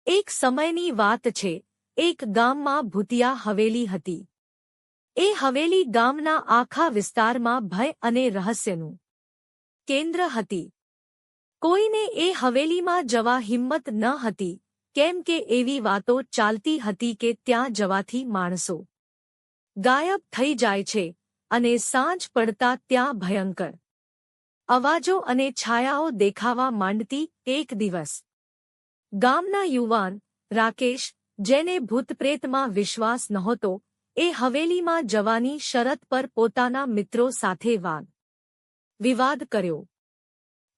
એક સમયની વાત છે, એક ગામમાં ભૂતિયા હવેલી હતી. એ હવેલી ગામના આખા વિસ્તારમાં ભય અને રહસ્યનું કેન્દ્ર હતી. કોઈને એ હવેલીમાં જવા હિંમત ન હતી, કેમ કે એવી વાતો ચાલતી હતી કે ત્યાં જવાથી માણસો ગાયબ થઈ જાય છે અને સાંજ પડતા ત્યાં ભયંકર અવાજો અને છાયાઓ દેખાવા માંડતી. એક દિવસ ગામના યુવાન રાકેશ, જેને ભૂતપ્રેતમાં વિશ્વાસ નહોતો, એ હવેલીમાં જવાની શરત પર પોતાના મિત્રો સાથે વાદ વિવાદ કર્યો.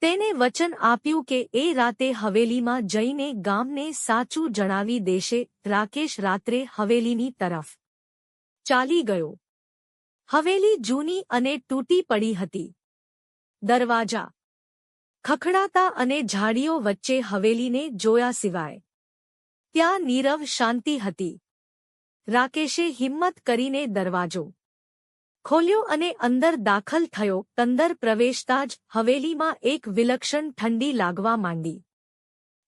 તેને વચન આપ્યું કે એ રાતે હવેલીમાં જઈને ગામને સાચું જણાવી દેશે. રાકેશ રાત્રે હવેલીની તરફ ચાલી ગયો. હવેલી જૂની અને તૂટી પડી હતી. દરવાજા ખખડાતા અને ઝાડીઓ વચ્ચે હવેલીને જોયા સિવાય ત્યાં નીરવ શાંતિ હતી. રાકેશે હિંમત કરીને દરવાજો ખોલ્યો અને અંદર દાખલ થયો. અંદર પ્રવેશતા જ હવેલીમાં એક વિલક્ષણ ઠંડી લાગવા માંડી.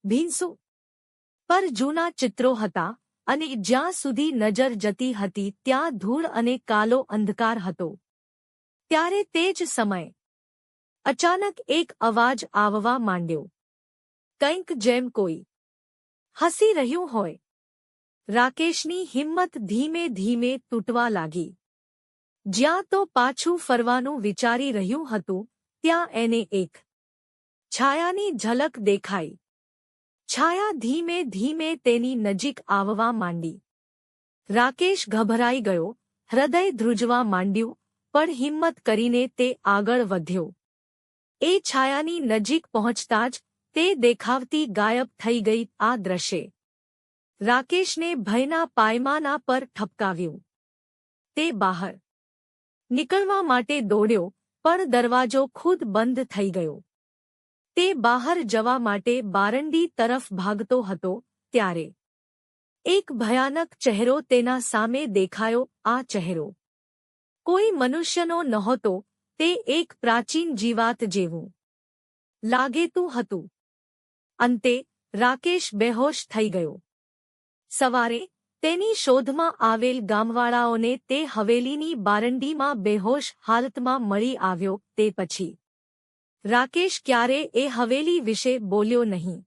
ભીંસો પર જૂના ચિત્રો હતા અને જ્યાં સુધી નજર જતી હતી ત્યાં ધૂળ અને કાલો અંધકાર હતો. ત્યારે તે જ સમયે અચાનક એક અવાજ આવવા માંડ્યો, કંઈક જેમ કોઈ હસી રહ્યું હોય. રાકેશની હિંમત ધીમે ધીમે તૂટવા લાગી. જ્યાં તો પાછું ફરવાનું વિચારી રહ્યું હતું, ત્યાં એને એક છાયાની ઝલક દેખાઈ. છાયા ધીમે ધીમે તેની નજીક આવવા માંડી. રાકેશ ગભરાઈ ગયો, હૃદય ધ્રુજવા માંડ્યું, પણ હિંમત કરીને તે આગળ વધ્યો. એ છાયાની નજીક પહોંચતા જ તે દેખાવતી ગાયબ થઈ ગઈ. આ દ્રશ્યે રાકેશને ભયના પાયમાના પર ઠપકાવ્યું. તે બહાર નીકળવા માટે દોડ્યો, પણ દરવાજો ખુદ બંધ થઈ ગયો. તે બહાર જવા માટે બારંડી તરફ ભાગતો હતો, ત્યારે એક ભયાનક ચહેરો તેના સામે દેખાયો. આ ચહેરો કોઈ મનુષ્યનો નહોતો, તે એક પ્રાચીન જીવાત જેવું લાગેતું હતું. અંતે રાકેશ બેહોશ થઈ ગયો. સવારે તેની શોધમાં આવેલ ગામવાળાઓને તે હવેલીની બારંડીમાં બેહોશ હાલતમાં મળી આવ્યો. તે પછી રાકેશ ક્યારે એ હવેલી વિશે બોલ્યો નહીં.